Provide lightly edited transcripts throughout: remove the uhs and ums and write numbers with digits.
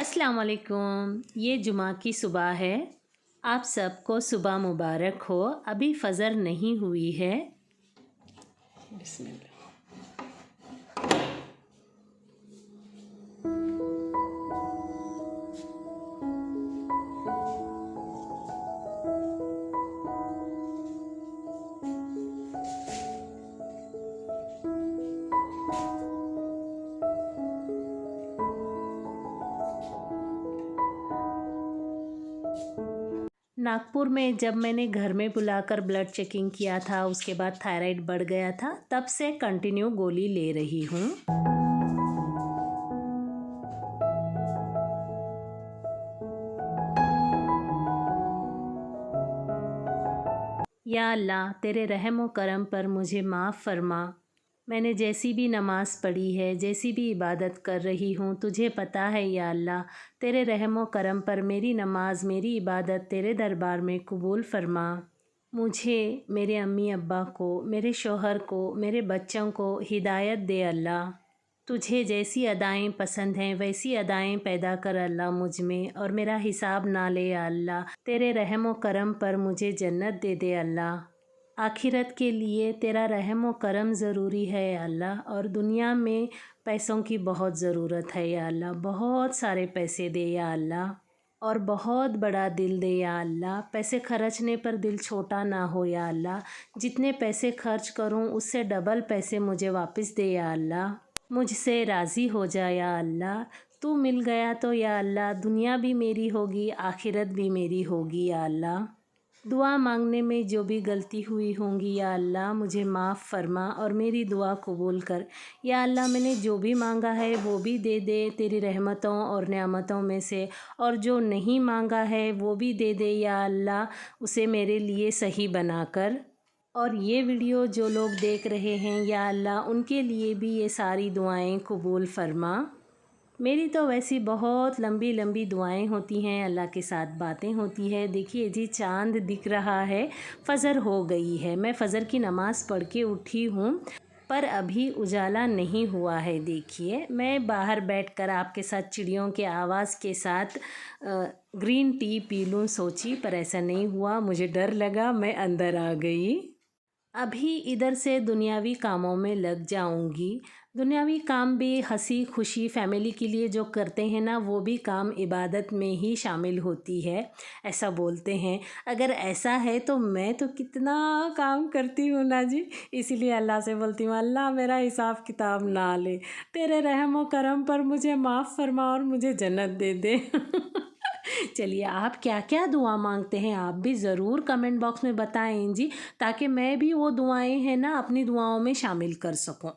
अस्सलाम वालेकुम। ये जुमा की सुबह है। आप सबको सुबह मुबारक हो। अभी फ़जर नहीं हुई है। बिस्मिल्लाह। नागपुर में जब मैंने घर में बुलाकर ब्लड चेकिंग किया था, उसके बाद थायराइड बढ़ गया था, तब से कंटिन्यू गोली ले रही हूँ। या अल्लाह, तेरे रहम व करम पर मुझे माफ़ फ़रमा। मैंने जैसी भी नमाज़ पढ़ी है, जैसी भी इबादत कर रही हूँ, तुझे पता है या अल्लाह, तेरे रहम व करम पर मेरी नमाज, मेरी इबादत तेरे दरबार में कबूल फ़रमा। मुझे, मेरे अम्मी अब्बा को, मेरे शौहर को, मेरे बच्चों को हिदायत दे अल्लाह। तुझे जैसी अदाएँ पसंद हैं वैसी अदाएँ पैदा कर अल्लाह मुझ में, और मेरा हिसाब ना ले या अल्लाह। तेरे रहम व करम पर मुझे जन्नत दे दे अल्लाह। आखिरत के लिए तेरा रहम व करम ज़रूरी है या अल्लाह, और दुनिया में पैसों की बहुत ज़रूरत है या अल्लाह। बहुत सारे पैसे दे या अल्लाह, और बहुत बड़ा दिल दे या अल्लाह। पैसे खर्चने पर दिल छोटा ना हो या अल्लाह। जितने पैसे खर्च करूं उससे डबल पैसे मुझे वापस दे या अल्लाह। मुझसे राज़ी हो जा या अल्लाह। तू मिल गया तो या अल्लाह, दुनिया भी मेरी होगी, आखिरत भी मेरी होगी या अल्लाह। दुआ मांगने में जो भी गलती हुई होंगी या अल्लाह, मुझे माफ़ फ़रमा और मेरी दुआ कबूल कर या अल्लाह। मैंने जो भी मांगा है वो भी दे दे तेरी रहमतों और नेमतों में से, और जो नहीं मांगा है वो भी दे दे या अल्लाह, उसे मेरे लिए सही बना कर। और ये वीडियो जो लोग देख रहे हैं या अल्लाह, उनके लिए भी ये सारी दुआएं कबूल फ़रमा। मेरी तो वैसी बहुत लंबी लंबी दुआएं होती हैं, अल्लाह के साथ बातें होती है। देखिए जी, चांद दिख रहा है, फ़जर हो गई है। मैं फ़जर की नमाज़ पढ़ के उठी हूँ, पर अभी उजाला नहीं हुआ है। देखिए, मैं बाहर बैठकर आपके साथ चिड़ियों के आवाज़ के साथ ग्रीन टी पी लूँ सोची, पर ऐसा नहीं हुआ। मुझे डर लगा, मैं अंदर आ गई। अभी इधर से दुनियावी कामों में लग जाऊंगी। दुनियावी काम भी हंसी खुशी फैमिली के लिए जो करते हैं ना, वो भी काम इबादत में ही शामिल होती है, ऐसा बोलते हैं। अगर ऐसा है तो मैं तो कितना काम करती हूँ ना जी। इसीलिए अल्लाह से बोलती हूँ, अल्लाह मेरा हिसाब किताब ना ले, तेरे रहम व करम पर मुझे माफ़ फरमा और मुझे जन्नत दे दे। चलिए, आप क्या क्या दुआ मांगते हैं आप भी ज़रूर कमेंट बॉक्स में बताएं जी, ताकि मैं भी वो दुआएं हैं ना अपनी दुआओं में शामिल कर सकूं।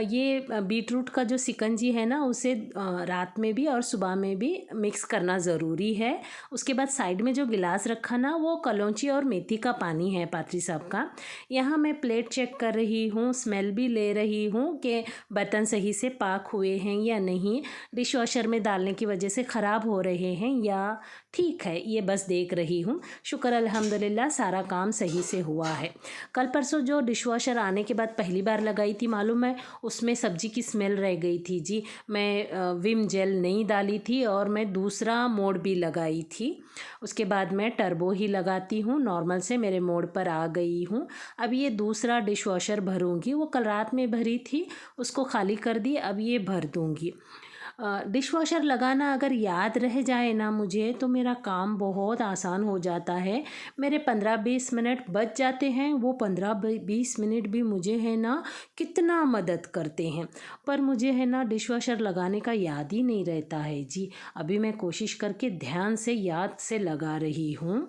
ये बीटरूट का जो शिकंजी है ना, उसे रात में भी और सुबह में भी मिक्स करना ज़रूरी है। उसके बाद साइड में जो गिलास रखा ना, वो कलौंजी और मेथी का पानी है पात्री साहब का। यहाँ मैं प्लेट चेक कर रही हूँ, स्मेल भी ले रही हूँ कि बर्तन सही से पाक हुए हैं या नहीं, डिश वॉशर में डालने की वजह से ख़राब हो रहे हैं या ठीक है, ये बस देख रही हूँ। शुक्र अल्हम्दुलिल्लाह, सारा काम सही से हुआ है। कल परसों जो डिश वॉशर आने के बाद पहली बार लगाई थी, मालूम है, उसमें सब्ज़ी की स्मेल रह गई थी जी। मैं विम जेल नहीं डाली थी और मैं दूसरा मोड भी लगाई थी। उसके बाद मैं टर्बो ही लगाती हूँ, नॉर्मल से मेरे मोड पर आ गई हूँ। अब ये दूसरा डिश वॉशर भरूँगी, वो कल रात में भरी थी, उसको खाली कर दी, अब ये भर दूँगी। डिश वॉशर लगाना अगर याद रह जाए ना मुझे, तो मेरा काम बहुत आसान हो जाता है। मेरे 15-20 मिनट बच जाते हैं। वो 15-20 मिनट भी मुझे है ना कितना मदद करते हैं। पर मुझे है ना डिश वॉशर लगाने का याद ही नहीं रहता है जी। अभी मैं कोशिश करके ध्यान से याद से लगा रही हूँ।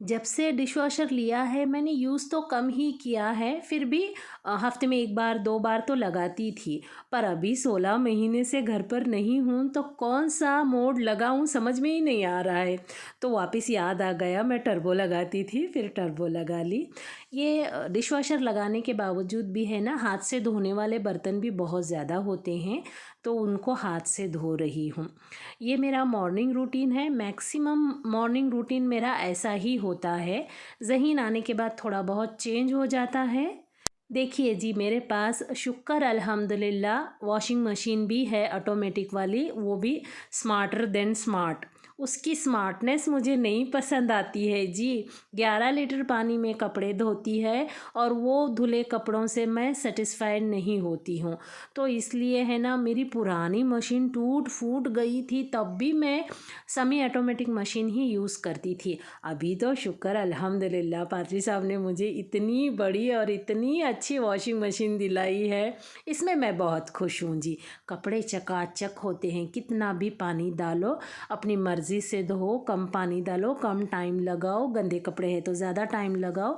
जब से डिशवॉशर लिया है मैंने यूज़ तो कम ही किया है, फिर भी हफ्ते में 1 बार 2 बार तो लगाती थी। पर अभी 16 महीने से घर पर नहीं हूँ, तो कौन सा मोड लगाऊँ समझ में ही नहीं आ रहा है। तो वापस याद आ गया, मैं टर्बो लगाती थी, फिर टर्बो लगा ली। ये डिशवॉशर लगाने के बावजूद भी है ना, हाथ से धोने वाले बर्तन भी बहुत ज़्यादा होते हैं, तो उनको हाथ से धो रही हूँ। ये मेरा मॉर्निंग रूटीन है। मैक्सिमम मॉर्निंग रूटीन मेरा ऐसा ही होता है। ज़हीन आने के बाद थोड़ा बहुत चेंज हो जाता है। देखिए जी, मेरे पास शुक्र अल्हम्दुलिल्लाह वॉशिंग मशीन भी है ऑटोमेटिक वाली, वो भी स्मार्टर देन स्मार्ट। उसकी स्मार्टनेस मुझे नहीं पसंद आती है जी। 11 लीटर पानी में कपड़े धोती है और वो धुले कपड़ों से मैं सेटिस्फाइड नहीं होती हूँ। तो इसलिए है ना, मेरी पुरानी मशीन टूट फूट गई थी, तब भी मैं सेमी ऑटोमेटिक मशीन ही यूज़ करती थी। अभी तो शुक्र अल्हम्दुलिल्लाह पादरी साहब ने मुझे इतनी बड़ी और इतनी अच्छी वॉशिंग मशीन दिलाई है, इसमें मैं बहुत खुश हूँ जी। कपड़े चकाचक होते हैं, कितना भी पानी डालो अपनी मर्ज़ी से धो, कम पानी डालो, कम टाइम लगाओ, गंदे कपड़े हैं तो ज़्यादा टाइम लगाओ,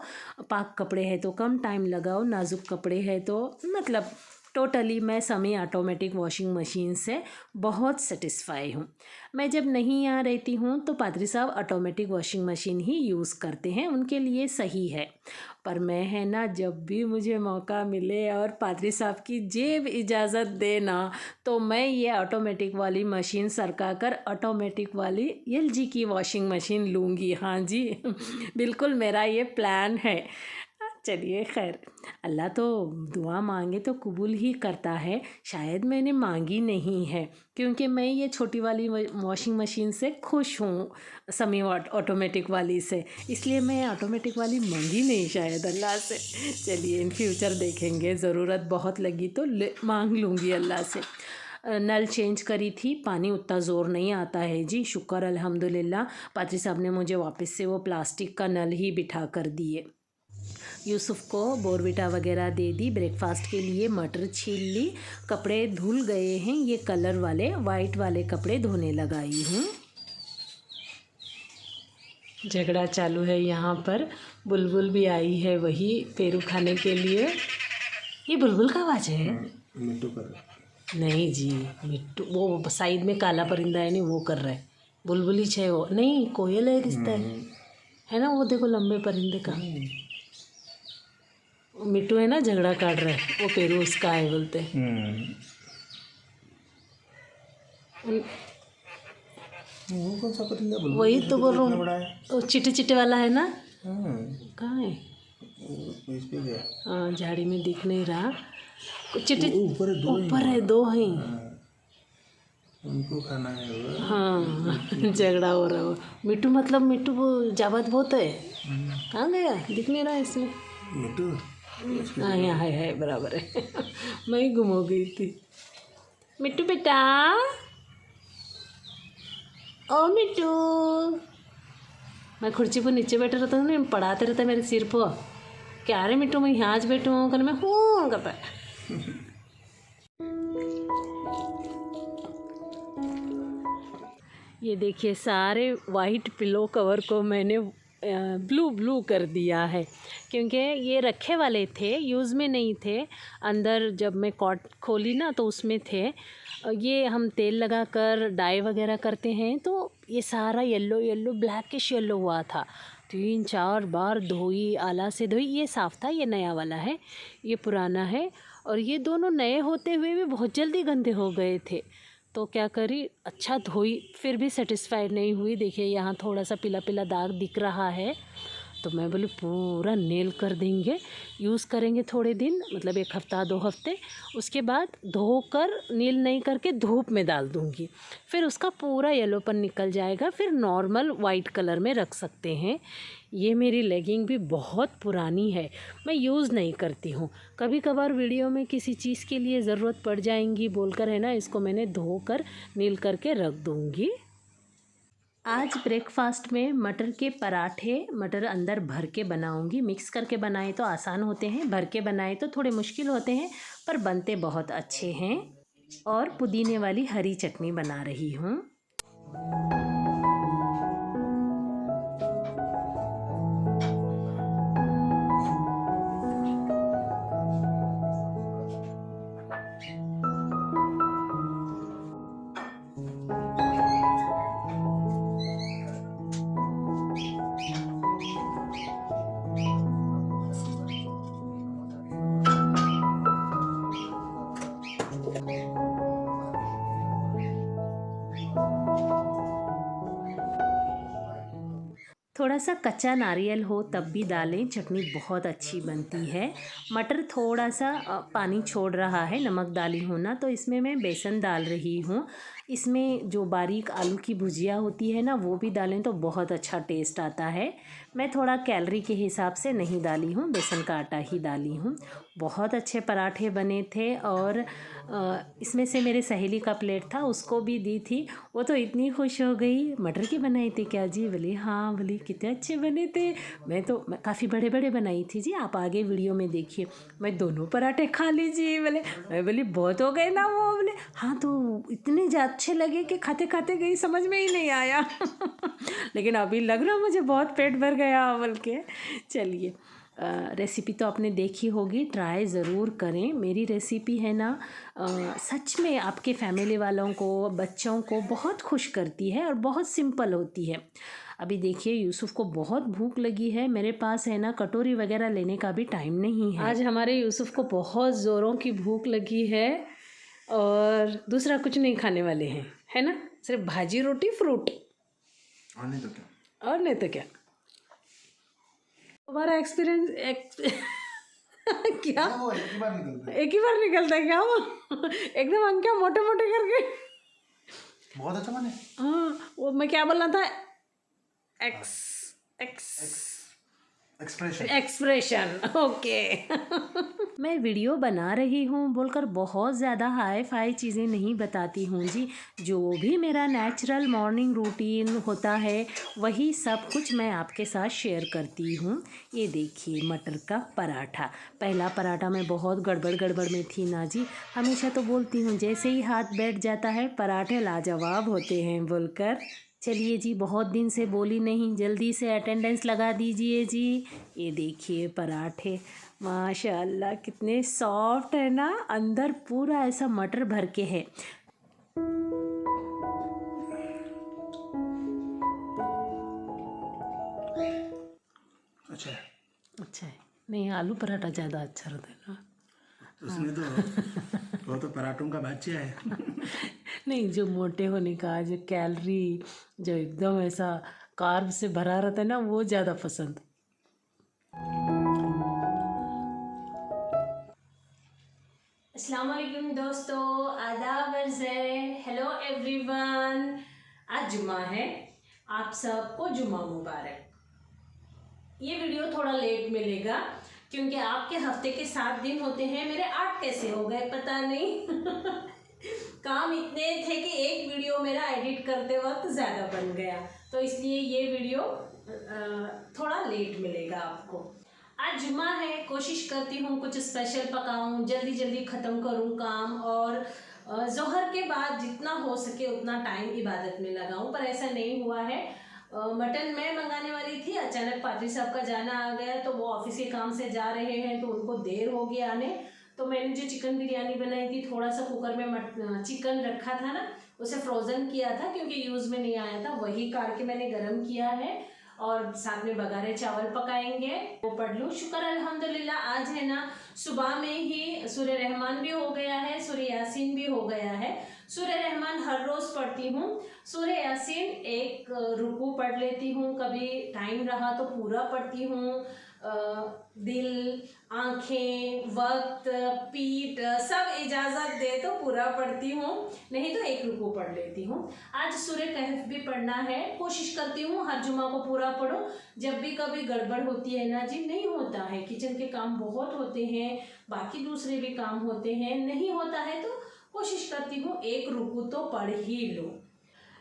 पाक कपड़े हैं तो कम टाइम लगाओ, नाजुक कपड़े हैं तो मतलब टोटली मैं सेमी ऑटोमेटिक वॉशिंग मशीन से बहुत सेटिस्फाई हूँ। मैं जब नहीं यहाँ रहती हूँ तो पादरी साहब ऑटोमेटिक वॉशिंग मशीन ही यूज़ करते हैं, उनके लिए सही है। पर मैं है ना, जब भी मुझे मौका मिले और पादरी साहब की जेब इजाज़त दे ना, तो मैं ये ऑटोमेटिक वाली मशीन सरका कर ऑटोमेटिक वाली एलजी की वॉशिंग मशीन लूँगी। हाँ जी बिल्कुल मेरा ये प्लान है। चलिए खैर, अल्लाह तो दुआ मांगे तो कबूल ही करता है। शायद मैंने मांगी नहीं है, क्योंकि मैं ये छोटी वाली वॉशिंग मशीन से खुश हूँ, सेमी ऑटोमेटिक वाली से, इसलिए मैं ऑटोमेटिक वाली मांगी नहीं शायद अल्लाह से। चलिए इन फ्यूचर देखेंगे, ज़रूरत बहुत लगी तो मांग लूँगी अल्लाह से। नल चेंज करी थी, पानी उतना ज़ोर नहीं आता है जी, शुक्र अल्हम्दुलिल्लाह। पादरी साहब ने मुझे वापस से वो प्लास्टिक का नल ही बिठा कर दिए। यूसुफ को बोरविटा वगैरह दे दी, ब्रेकफास्ट के लिए मटर छील ली, कपड़े धुल गए हैं, ये कलर वाले वाइट वाले कपड़े धोने लगाई हूँ। झगड़ा चालू है यहाँ पर, बुलबुल भी आई है वही पेरू खाने के लिए। ये बुलबुल का आवाज़ है? मिट्टू कर नहीं जी, मिट्टू वो साइड में काला परिंदा है नहीं, वो कर रहा है। बुलबुल ही है वो, नहीं कोयल है रिश्ता है ना, वो देखो लंबे परिंदे का। मिट्टू है ना, झगड़ा काट रहा है, वो पेरू उसका है बोलते हैं। वो कौन सा परिंदा? बुलबुल वही तो बोल रहा इतना बड़ा है। हूँ, वो चिट्टे चिट्टे वाला है ना। कहाँ है? वो इस पे गया। हाँ, झाड़ी में दिख नहीं रहा। चिट्टे ऊपर है, दो ऊपर है, दो हैं। उनको खाना है वो। हाँ झगड़ा हो रहा हो। मिट्टू मतलब मिट्टू वो जावत बहुत है। कहाँ गया? दिख नहीं रहा इसमें। मिट्टू हाँ यहाँ है बराबर है मैं ही गुम हो गई थी। मिट्टू बेटा, ओ मिट्टू। मैं कुर्सी पर नीचे बैठे रहता हूँ ना, पढ़ाते रहता है मेरे सिर पर, क्या रे मिट्टू मैं यहाँ आज बैठू हूँ, कल मैं हूँ करता है। ये देखिए सारे वाइट पिलो कवर को मैंने ब्लू ब्लू कर दिया है, क्योंकि ये रखे वाले थे, यूज़ में नहीं थे। अंदर जब मैं कॉट खोली ना तो उसमें थे। ये हम तेल लगा कर डाई वगैरह करते हैं तो ये सारा येलो येलो ब्लैकिश येलो हुआ था। 3-4 बार धोई, आला से धोई। ये साफ़ था, ये नया वाला है, ये पुराना है। और ये दोनों नए होते हुए भी बहुत जल्दी गंदे हो गए थे। तो क्या करी, अच्छा धोई, फिर भी सेटिस्फाइड नहीं हुई। देखिए यहाँ थोड़ा सा पीला पीला दाग दिख रहा है, तो मैं बोली पूरा नील कर देंगे, यूज़ करेंगे थोड़े दिन, मतलब 1 हफ़्ता 2 हफ़्ते, उसके बाद धोकर नील नहीं करके धूप में डाल दूँगी, फिर उसका पूरा येलोपन निकल जाएगा, फिर नॉर्मल वाइट कलर में रख सकते हैं। ये मेरी लेगिंग भी बहुत पुरानी है, मैं यूज़ नहीं करती हूँ। कभी कभार वीडियो में किसी चीज़ के लिए ज़रूरत पड़ जाएंगी बोलकर है ना, इसको मैंने धोकर नील करके रख दूँगी। आज ब्रेकफास्ट में मटर के पराठे, मटर अंदर भर के बनाऊंगी। मिक्स करके बनाए तो आसान होते हैं, भर के बनाए तो थोड़े मुश्किल होते हैं, पर बनते बहुत अच्छे हैं। और पुदीने वाली हरी चटनी बना रही हूँ। थोड़ा सा कच्चा नारियल हो तब भी डालें, चटनी बहुत अच्छी बनती है। मटर थोड़ा सा पानी छोड़ रहा है, नमक डाली हूँ ना, तो इसमें मैं बेसन डाल रही हूँ। इसमें जो बारीक आलू की भुजिया होती है ना, वो भी डालें तो बहुत अच्छा टेस्ट आता है। मैं थोड़ा कैलोरी के हिसाब से नहीं डाली हूँ, बेसन का आटा ही डाली हूँ। बहुत अच्छे पराठे बने थे और इसमें से मेरे सहेली का प्लेट था, उसको भी दी थी। वो तो इतनी खुश हो गई, मटर की बनाई थी क्या जी? बोली हाँ। बोली कितने अच्छे बने थे। मैं काफ़ी बड़े बड़े बनाई थी जी, आप आगे वीडियो में देखिए। मैं दोनों पराठे खा लीजिए बोले। मैं बोली बहुत हो गए ना वो। बोले हाँ, तो इतने अच्छे लगे कि खाते खाते गई, समझ में ही नहीं आया। लेकिन अभी लग रहा मुझे बहुत पेट भर गया बोल के। चलिए, रेसिपी तो आपने देखी होगी, ट्राई ज़रूर करें। मेरी रेसिपी है ना, सच में आपके फैमिली वालों को, बच्चों को बहुत खुश करती है और बहुत सिंपल होती है। अभी देखिए यूसुफ को बहुत भूख लगी है, मेरे पास है ना कटोरी वगैरह लेने का भी टाइम नहीं है। आज हमारे यूसुफ को बहुत ज़ोरों की भूख लगी है और दूसरा कुछ नहीं खाने वाले हैं, है ना? सिर्फ भाजी रोटी फ्रूट, और नहीं तो क्या। और नहीं तो क्या। हमारा एक्सपीरियंस क्या वो एक ही बार निकलता है। एक ही बार निकलता है क्या वो? एकदम अंकिया मोटे मोटे करके। बहुत अच्छा बने। हाँ, वो मैं क्या बोलना था, एक्स एक्स एक्सप्रेशन, ओके। मैं वीडियो बना रही हूँ बोलकर बहुत ज़्यादा हाई फाई चीज़ें नहीं बताती हूँ जी। जो भी मेरा नेचुरल मॉर्निंग रूटीन होता है वही सब कुछ मैं आपके साथ शेयर करती हूँ। ये देखिए मटर का पराठा, पहला पराठा में बहुत गड़बड़ में थी ना जी। हमेशा तो बोलती हूँ जैसे ही हाथ बैठ जाता है पराठे लाजवाब होते हैं बोलकर। चलिए जी, बहुत दिन से बोली नहीं, जल्दी से अटेंडेंस लगा दीजिए जी। ये देखिए पराठे, माशाल्लाह कितने सॉफ्ट है ना, अंदर पूरा ऐसा मटर भर के है। अच्छा है। अच्छा है, नहीं आलू पराठा ज़्यादा अच्छा रहता है ना। उसमें तो वो तो पराठों का बच्चा है। नहीं, जो मोटे होने का, जो कैलोरी, जो एकदम ऐसा कार्ब से भरा रहता है ना, वो ज़्यादा पसंद। अस्सलाम वालेकुम दोस्तों, आदाब अर्ज़, हेलो एवरीवन। आज जुमा है, आप सबको जुमा मुबारक। ये वीडियो थोड़ा लेट मिलेगा क्योंकि आपके हफ्ते के 7 दिन होते हैं, मेरे 8 कैसे हो गए पता नहीं। काम इतने थे कि एक वीडियो मेरा एडिट करते वक्त ज़्यादा बन गया, तो इसलिए ये वीडियो थोड़ा लेट मिलेगा आपको। आज जुमा है, कोशिश करती हूँ कुछ स्पेशल पकाऊँ, जल्दी जल्दी ख़त्म करूँ काम और ज़ोहर के बाद जितना हो सके उतना टाइम इबादत में लगाऊँ, पर ऐसा नहीं हुआ है। मटन मैं मंगाने वाली थी, अचानक पादरी साहब का जाना आ गया, तो वो ऑफिस के काम से जा रहे हैं तो उनको देर हो गया आने। तो मैंने जो चिकन बिरयानी बनाई थी, थोड़ा सा कुकर में चिकन रखा था ना, उसे फ्रोज़न किया था क्योंकि यूज़ में नहीं आया था, वही काट के मैंने गरम किया है और साथ में बघारे चावल पकाएंगे। वो पढ़ लूँ, शुक्र अल्हम्दुलिल्लाह। आज है ना सुबह में ही सूर्य रहमान भी हो गया है, सूर्य यासीन भी हो गया है। सूर्य रहमान हर रोज़ पढ़ती हूँ, सूर्य यासीन एक रुकू पढ़ लेती हूँ, कभी टाइम रहा तो पूरा पढ़ती हूँ। दिल, आँखें, वक्त, पीठ सब इजाज़त दे तो पूरा पढ़ती हूँ, नहीं तो एक रुकू पढ़ लेती हूँ। आज सूर्य कहफ भी पढ़ना है, कोशिश करती हूँ हर जुमा को पूरा पढ़ूँ। जब भी कभी गड़बड़ होती है ना जी, नहीं होता है, किचन के काम बहुत होते हैं, बाकी दूसरे भी काम होते हैं, नहीं होता है तो कोशिश करती हूँ एक रुकू तो पढ़ ही लूँ।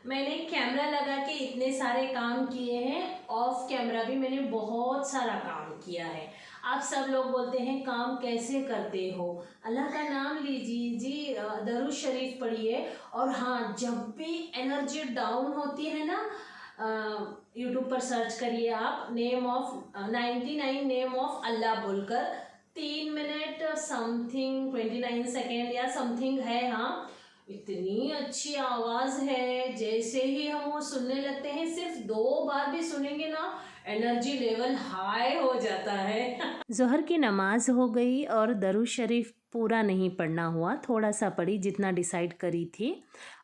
मैंने कैमरा लगा के इतने सारे काम किए हैं, ऑफ कैमरा भी मैंने बहुत सारा काम किया है। आप सब लोग बोलते हैं काम कैसे करते हो, अल्लाह का नाम लीजिए जी, दरूद शरीफ पढ़िए। और हाँ, जब भी एनर्जी डाउन होती है ना, यूट्यूब पर सर्च करिए आप, नेम ऑफ 99 नेम ऑफ अल्लाह बोलकर, 3 मिनट समथिंग 29 सेकेंड या समथिंग है। हाँ, इतनी अच्छी आवाज़ है, जैसे ही हम वो सुनने लगते हैं, सिर्फ 2 बार भी सुनेंगे ना, एनर्जी लेवल हाई हो जाता है। ज़ोहर की नमाज हो गई और दरूद शरीफ पूरा नहीं पढ़ना हुआ, थोड़ा सा पढ़ी जितना डिसाइड करी थी।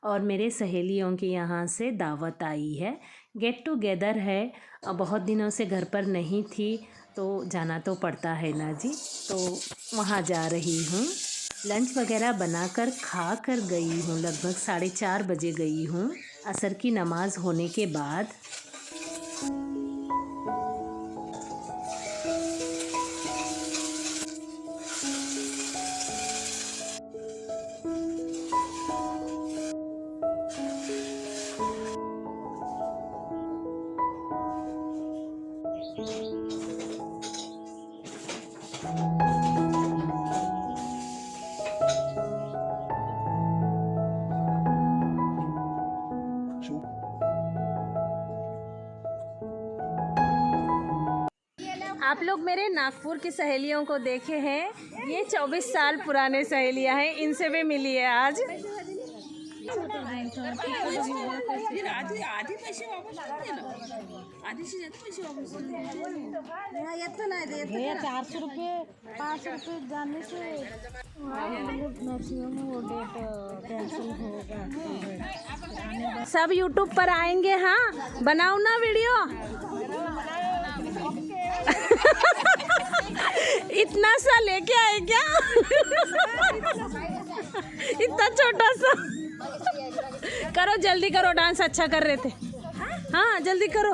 और मेरे सहेलियों के यहाँ से दावत आई है, गेट टुगेदर है। बहुत दिनों से घर पर नहीं थी तो जाना तो पड़ता है ना जी, तो वहाँ जा रही हूँ। लंच वगैरह बनाकर खा कर गई हूँ, लगभग 4:30 बजे गई हूँ असर की नमाज़ होने के बाद। आप लोग मेरे नागपुर की सहेलियों को देखे हैं, ये 24 साल पुराने सहेलियां हैं, इनसे भी मिली है आज। भैया 400 रुपये 500 रुपये जाने से मैक्सिमम वो डेट कैंसिल होगा। सब यूट्यूब पर आएंगे, हाँ बनाओ ना वीडियो। इतना सा लेके आए क्या? इतना छोटा सा। करो जल्दी करो, डांस अच्छा कर रहे थे। हाँ जल्दी करो।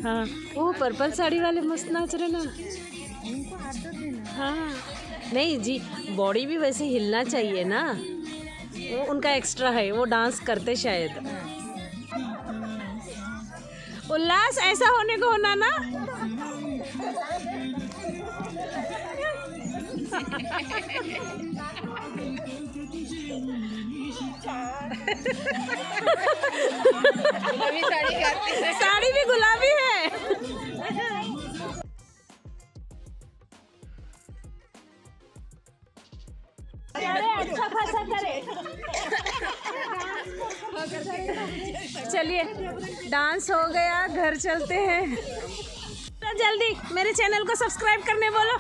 हाँ वो पर्पल साड़ी वाले मस्त नाच रहे ना। हाँ नहीं जी, बॉडी भी वैसे हिलना चाहिए ना, वो उनका एक्स्ट्रा है, वो डांस करते शायद। उल्लास ऐसा होने को होना ना। साड़ी भी गुलाबी है। अच्छा खासा करे। चलिए डांस हो गया, घर चलते हैं। तो जल्दी मेरे चैनल को सब्सक्राइब करने बोलो।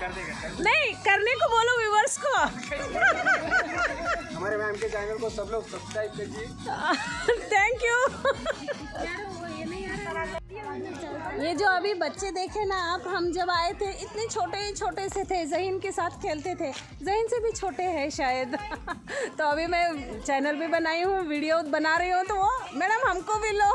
नहीं करने को बोलो व्यूअर्स को। हमारे मैम के चैनल को सब लोग सब्सक्राइब कीजिए। Thank you. ये जो अभी बच्चे देखे ना आप, हम जब आए थे इतने छोटे छोटे से थे, ज़हीन के साथ खेलते थे, ज़हीन से भी छोटे हैं शायद। तो अभी मैं चैनल भी बनाई हूँ, वीडियो बना रही हूँ, तो वो मैडम हमको भी लो।